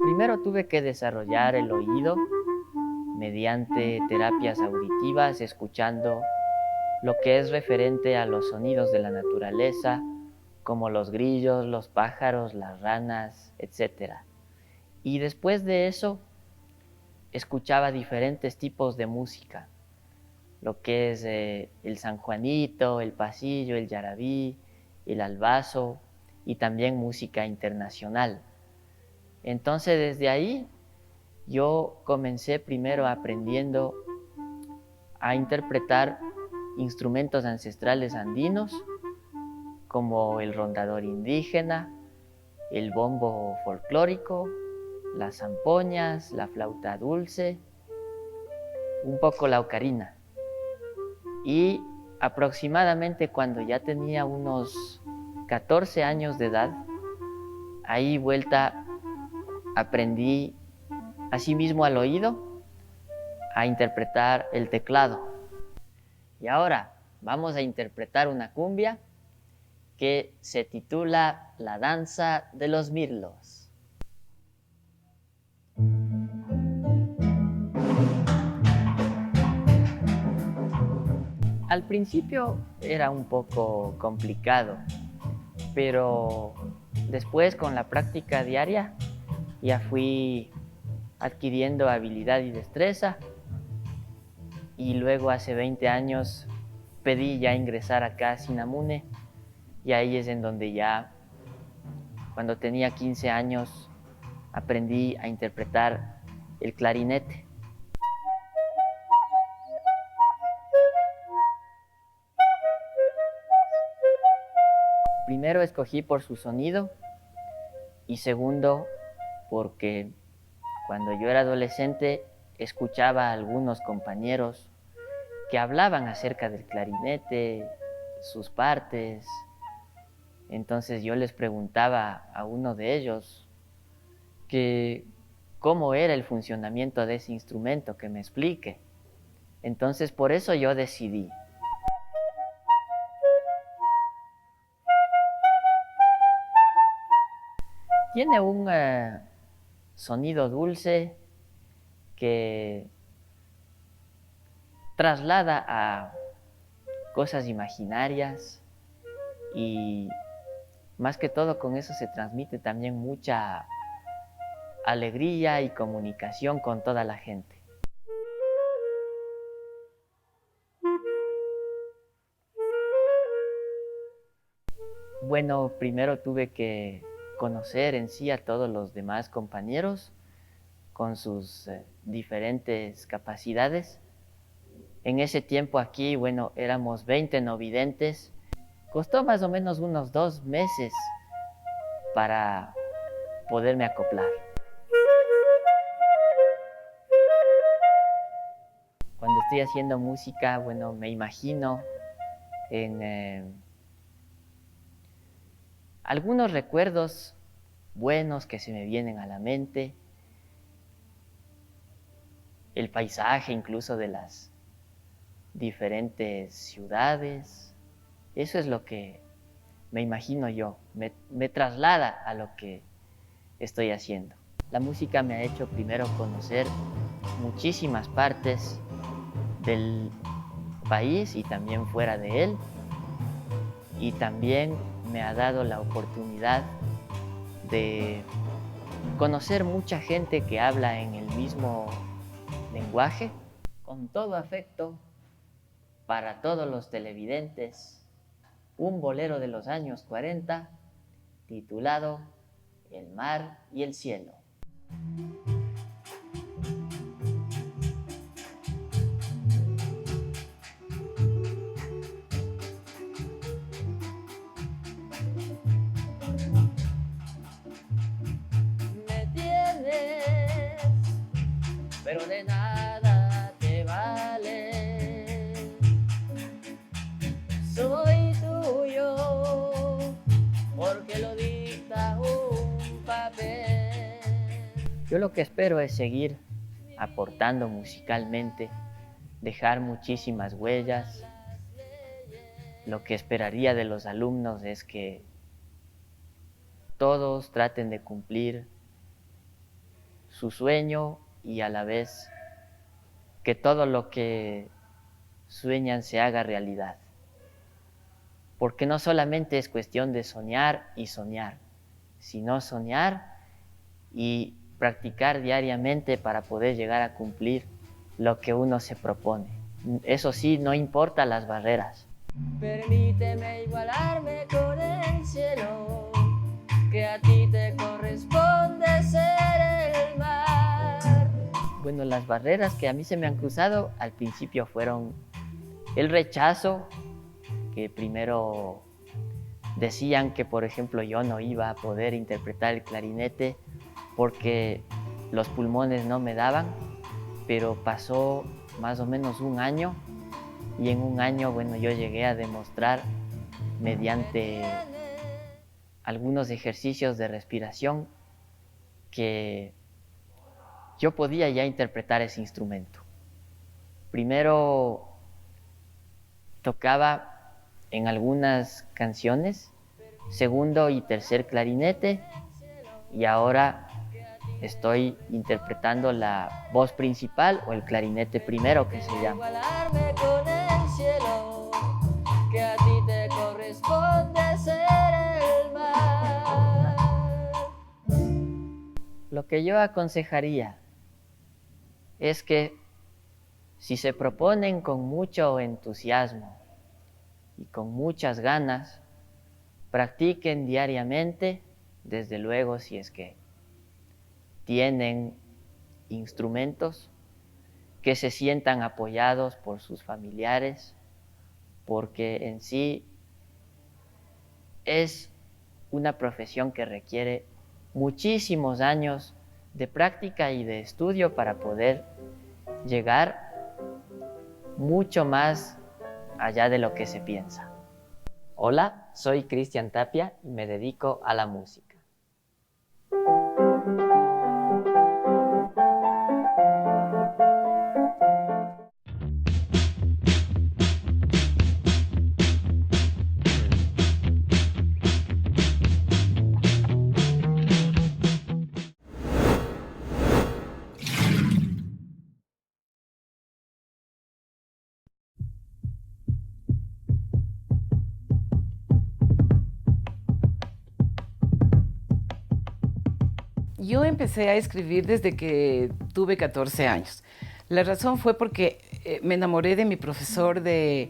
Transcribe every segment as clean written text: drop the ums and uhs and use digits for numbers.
Primero tuve que desarrollar el oído mediante terapias auditivas, escuchando lo que es referente a los sonidos de la naturaleza, como los grillos, los pájaros, las ranas, etcétera. Y después de eso, escuchaba diferentes tipos de música, lo que es el sanjuanito, el pasillo, el yarabí, el albazo y también música internacional. Entonces desde ahí yo comencé primero aprendiendo a interpretar instrumentos ancestrales andinos como el rondador indígena, el bombo folclórico, las zampoñas, la flauta dulce, un poco la ocarina. Y aproximadamente cuando ya tenía unos 14 años de edad, ahí vuelta aprendí asimismo al oído a interpretar el teclado. Y ahora vamos a interpretar una cumbia que se titula La danza de los mirlos. Al principio era un poco complicado, pero después con la práctica diaria ya fui adquiriendo habilidad y destreza, y luego hace 20 años pedí ya ingresar acá a Sinamune, y ahí es en donde ya, cuando tenía 15 años, aprendí a interpretar el clarinete. Primero escogí por su sonido y segundo porque cuando yo era adolescente escuchaba a algunos compañeros que hablaban acerca del clarinete, sus partes. Entonces yo les preguntaba a uno de ellos que cómo era el funcionamiento de ese instrumento, que me explique. Entonces por eso yo decidí. Tiene un sonido dulce que traslada a cosas imaginarias, y más que todo con eso se transmite también mucha alegría y comunicación con toda la gente. Bueno, primero tuve que conocer en sí a todos los demás compañeros con sus diferentes capacidades. En ese tiempo aquí, bueno, éramos 20 no videntes. Costó más o menos unos 2 meses para poderme acoplar. Cuando estoy haciendo música, bueno, me imagino en algunos recuerdos buenos que se me vienen a la mente, el paisaje incluso de las diferentes ciudades. Eso es lo que me imagino yo, me traslada a lo que estoy haciendo. La música me ha hecho primero conocer muchísimas partes del país y también fuera de él, y también me ha dado la oportunidad de conocer mucha gente que habla en el mismo lenguaje. Con todo afecto, para todos los televidentes, un bolero de los años 40 titulado El mar y el cielo. Me tienes, pero de nada te vale. Soy tuyo porque lo dicta un papel. Yo lo que espero es seguir aportando musicalmente, dejar muchísimas huellas. Lo que esperaría de los alumnos es que todos traten de cumplir su sueño y a la vez que todo lo que sueñan se haga realidad. Porque no solamente es cuestión de soñar y soñar, sino soñar y practicar diariamente para poder llegar a cumplir lo que uno se propone. Eso sí, no importa las barreras. Permíteme igualarme con el cielo, que a ti te corresponde ser el mar. Bueno, las barreras que a mí se me han cruzado al principio fueron el rechazo, que primero decían que, por ejemplo, yo no iba a poder interpretar el clarinete porque los pulmones no me daban, pero pasó más o menos un año y en un año, bueno, yo llegué a demostrar mediante algunos ejercicios de respiración que yo podía ya interpretar ese instrumento. Primero tocaba en algunas canciones, segundo y tercer clarinete, y ahora estoy interpretando la voz principal o el clarinete primero, que se llama. Que a ti te corresponde ser el mar. Lo que yo aconsejaría es que si se proponen con mucho entusiasmo y con muchas ganas, practiquen diariamente, desde luego si es que tienen instrumentos, que se sientan apoyados por sus familiares, porque en sí es una profesión que requiere muchísimos años de práctica y de estudio para poder llegar mucho más allá de lo que se piensa. Hola, soy Cristian Tapia y me dedico a la música. Yo empecé a escribir desde que tuve 14 años. La razón fue porque me enamoré de mi profesor de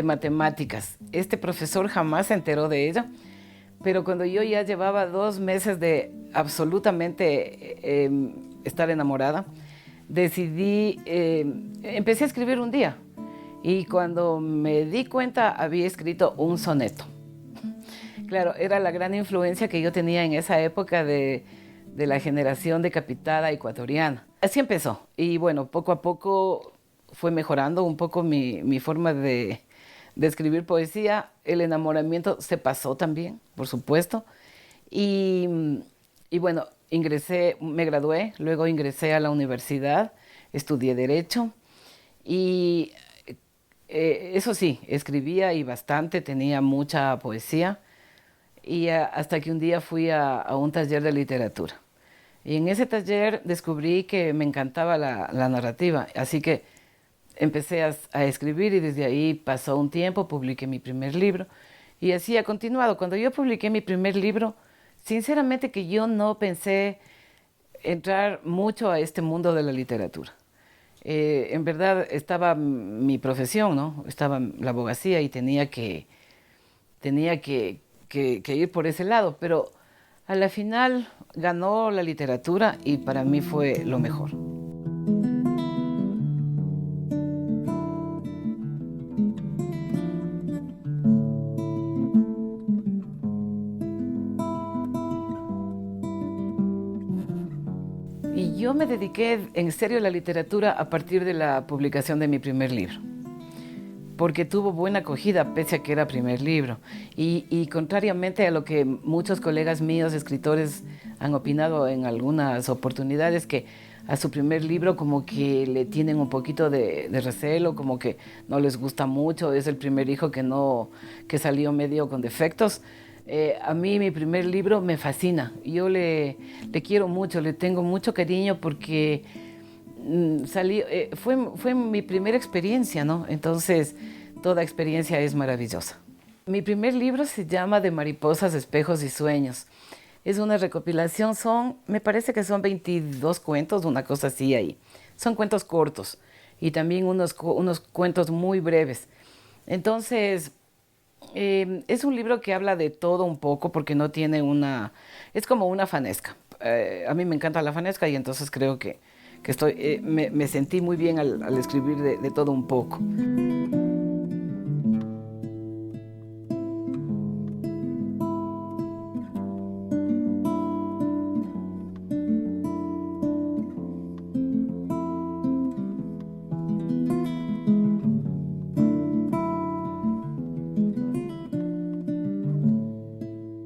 matemáticas. Este profesor jamás se enteró de ella, pero cuando yo ya llevaba 2 meses de absolutamente estar enamorada, decidí, empecé a escribir un día y cuando me di cuenta había escrito un soneto. Claro, era la gran influencia que yo tenía en esa época de la generación decapitada ecuatoriana. Así empezó. Y bueno, poco a poco fue mejorando un poco mi forma de escribir poesía. El enamoramiento se pasó también, por supuesto. Y bueno, me gradué, luego ingresé a la universidad, estudié Derecho. Y eso sí, escribía y bastante, tenía mucha poesía. Y hasta que un día fui a un taller de literatura. Y en ese taller descubrí que me encantaba la narrativa, así que empecé a escribir y desde ahí pasó un tiempo, publiqué mi primer libro y así ha continuado. Cuando yo publiqué mi primer libro, sinceramente que yo no pensé entrar mucho a este mundo de la literatura. En verdad estaba mi profesión, ¿no? Estaba la abogacía y tenía que ir por ese lado, pero a la final ganó la literatura y para mí fue lo mejor. Y yo me dediqué en serio a la literatura a partir de la publicación de mi primer libro, porque tuvo buena acogida pese a que era primer libro. Y contrariamente a lo que muchos colegas míos, escritores, han opinado en algunas oportunidades, que a su primer libro como que le tienen un poquito de recelo, como que no les gusta mucho, es el primer hijo que salió medio con defectos. A mí mi primer libro me fascina. Yo le quiero mucho, le tengo mucho cariño porque fue mi primera experiencia, ¿no? Entonces, toda experiencia es maravillosa. Mi primer libro se llama De mariposas, espejos y sueños. Es una recopilación, me parece que son 22 cuentos, una cosa así ahí. Son cuentos cortos y también unos cuentos muy breves. Entonces, es un libro que habla de todo un poco porque no tiene es como una fanesca. A mí me encanta la fanesca y entonces creo que me sentí muy bien al escribir de todo un poco.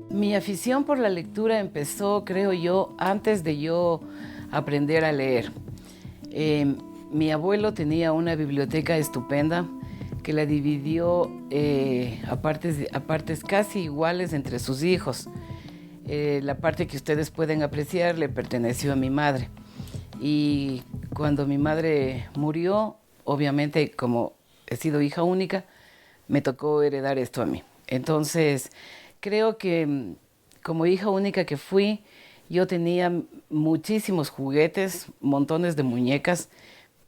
Mi afición por la lectura empezó, creo yo, antes de yo aprender a leer. Mi abuelo tenía una biblioteca estupenda que la dividió a partes casi iguales entre sus hijos. La parte que ustedes pueden apreciar le perteneció a mi madre. Y cuando mi madre murió, obviamente como he sido hija única, me tocó heredar esto a mí. Entonces, creo que como hija única que fui, yo tenía muchísimos juguetes, montones de muñecas,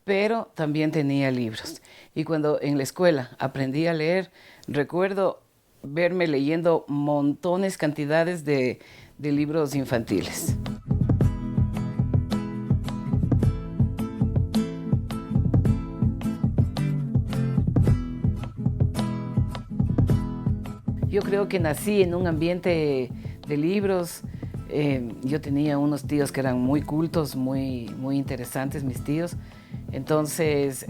pero también tenía libros. Y cuando en la escuela aprendí a leer, recuerdo verme leyendo montones, cantidades de libros infantiles. Yo creo que nací en un ambiente de libros. Yo tenía unos tíos que eran muy cultos, muy interesantes, mis tíos. Entonces,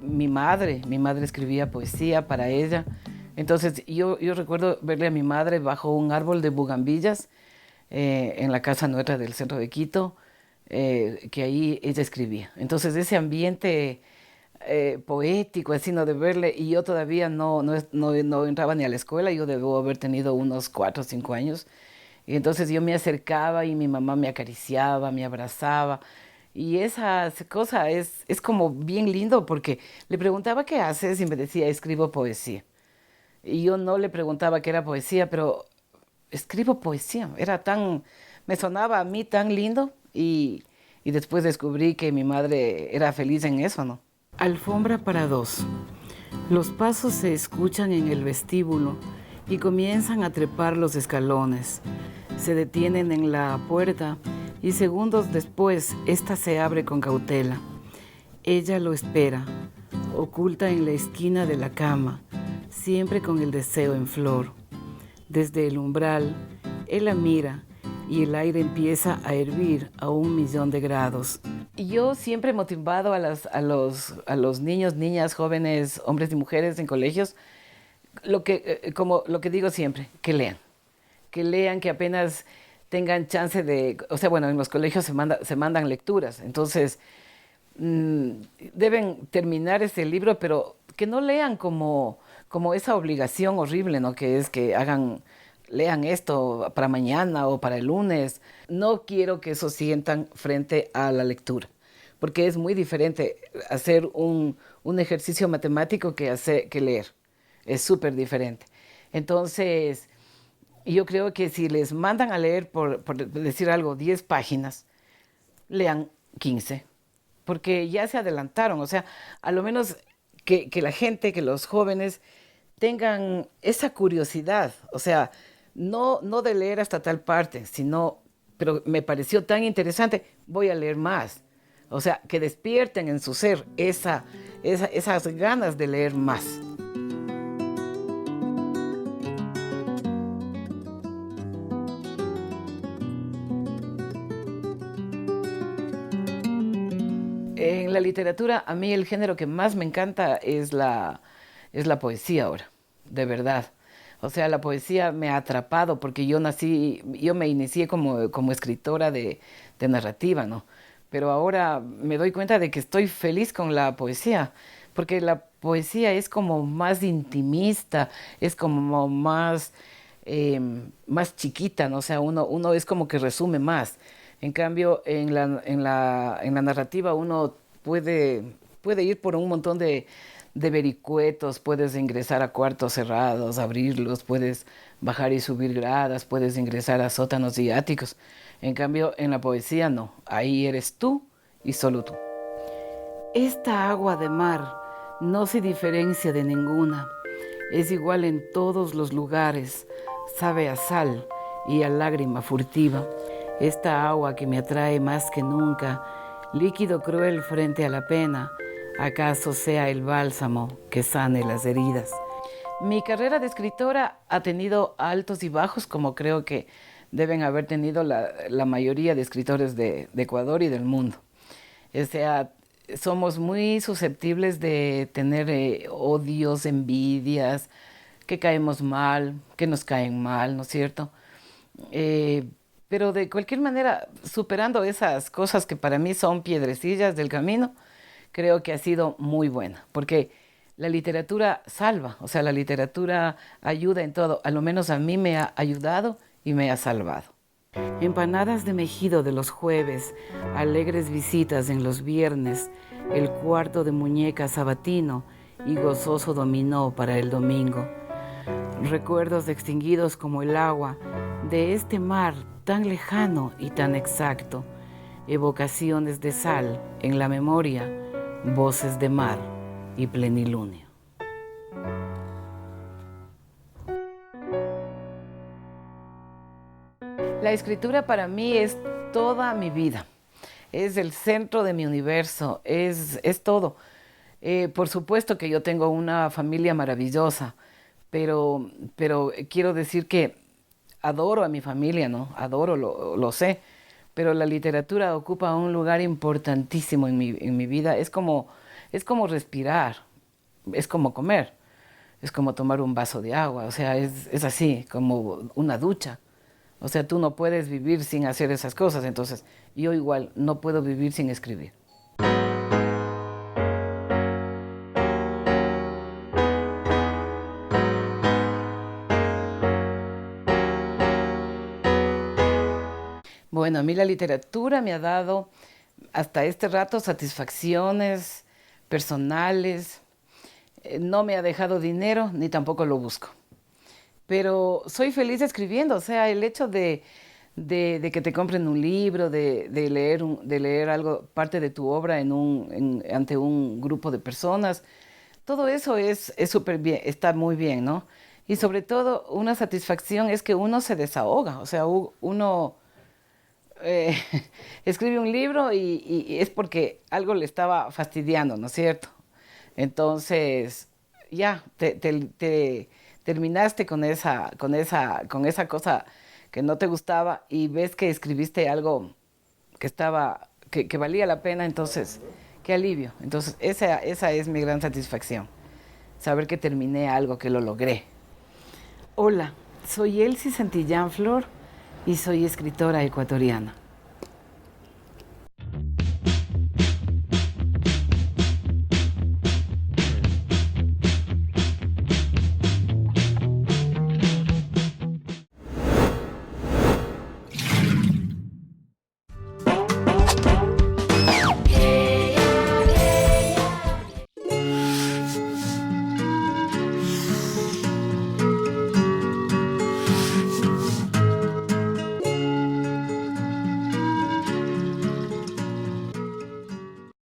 mi madre escribía poesía para ella. Entonces, yo recuerdo verle a mi madre bajo un árbol de bugambillas en la casa nuestra del centro de Quito, que ahí ella escribía. Entonces, ese ambiente poético, así, ¿no? De verle, y yo todavía no entraba ni a la escuela, yo debo haber tenido unos 4 o 5 años, y entonces yo me acercaba y mi mamá me acariciaba, me abrazaba, y esa cosa es como bien lindo, porque le preguntaba qué haces y me decía, escribo poesía, y yo no le preguntaba qué era poesía, pero escribo poesía, me sonaba a mí tan lindo, y después descubrí que mi madre era feliz en eso, ¿no? Alfombra para dos. Los pasos se escuchan en el vestíbulo y comienzan a trepar los escalones. Se detienen en la puerta y segundos después ésta se abre con cautela. Ella lo espera, oculta en la esquina de la cama, siempre con el deseo en flor. Desde el umbral, él la mira y el aire empieza a hervir a 1.000.000 de grados. Yo siempre he motivado a los niños, niñas, jóvenes, hombres y mujeres en colegios, como lo que digo siempre, que lean, que apenas tengan chance o sea, bueno, en los colegios se mandan lecturas, entonces deben terminar ese libro, pero que no lean como esa obligación horrible, ¿no? Que es que lean esto para mañana o para el lunes. No quiero que eso sientan frente a la lectura, porque es muy diferente hacer un ejercicio matemático que leer. Es súper diferente. Entonces, yo creo que si les mandan a leer, por decir algo, 10 páginas, lean 15, porque ya se adelantaron. O sea, a lo menos que la gente, que los jóvenes tengan esa curiosidad, o sea, no de leer hasta tal parte, pero me pareció tan interesante, voy a leer más. O sea, que despierten en su ser esas ganas de leer más. En la literatura, a mí el género que más me encanta es la poesía ahora, de verdad. O sea, la poesía me ha atrapado porque yo me inicié como escritora de narrativa, ¿no? Pero ahora me doy cuenta de que estoy feliz con la poesía, porque la poesía es como más intimista, es como más más chiquita, ¿no? O sea, uno es como que resume más. En cambio, en la narrativa uno puede ir por un montón de vericuetos, puedes ingresar a cuartos cerrados, abrirlos, puedes bajar y subir gradas, puedes ingresar a sótanos y áticos. En cambio, en la poesía no, ahí eres tú y solo tú. Esta agua de mar no se diferencia de ninguna. Es igual en todos los lugares, sabe a sal y a lágrima furtiva. Esta agua que me atrae más que nunca, líquido cruel frente a la pena, acaso sea el bálsamo que sane las heridas. Mi carrera de escritora ha tenido altos y bajos, como creo que deben haber tenido la mayoría de escritores de Ecuador y del mundo. O sea, somos muy susceptibles de tener odios, envidias, que caemos mal, que nos caen mal, ¿no es cierto? Pero de cualquier manera, superando esas cosas que para mí son piedrecillas del camino, creo que ha sido muy buena, porque la literatura salva, o sea, la literatura ayuda en todo, a lo menos a mí me ha ayudado y me ha salvado. Empanadas de mejido de los jueves, alegres visitas en los viernes, el cuarto de muñeca sabatino y gozoso dominó para el domingo. Recuerdos extinguidos como el agua de este mar tan lejano y tan exacto, evocaciones de sal en la memoria, voces de mar y plenilunio. La escritura para mí es toda mi vida, es el centro de mi universo, es todo. Por supuesto que yo tengo una familia maravillosa, pero quiero decir que adoro a mi familia, ¿no? Adoro, lo sé, pero la literatura ocupa un lugar importantísimo en mi vida. Es como respirar, es como comer, es como tomar un vaso de agua, o sea, es así, como una ducha. O sea, tú no puedes vivir sin hacer esas cosas, entonces yo igual no puedo vivir sin escribir. Bueno, a mí la literatura me ha dado hasta este rato satisfacciones personales, no me ha dejado dinero ni tampoco lo busco. Pero soy feliz escribiendo, o sea, el hecho de que te compren un libro, de leer algo, parte de tu obra ante un grupo de personas, todo eso es súper bien, está muy bien, ¿no? Y sobre todo, una satisfacción es que uno se desahoga, o sea, uno eh, escribe un libro y es porque algo le estaba fastidiando, ¿no es cierto? Entonces, ya, terminaste con esa cosa que no te gustaba y ves que escribiste algo que valía la pena, entonces, qué alivio. Entonces, esa es mi gran satisfacción, saber que terminé algo, que lo logré. Hola, soy Elsie Santillán Flor y soy escritora ecuatoriana.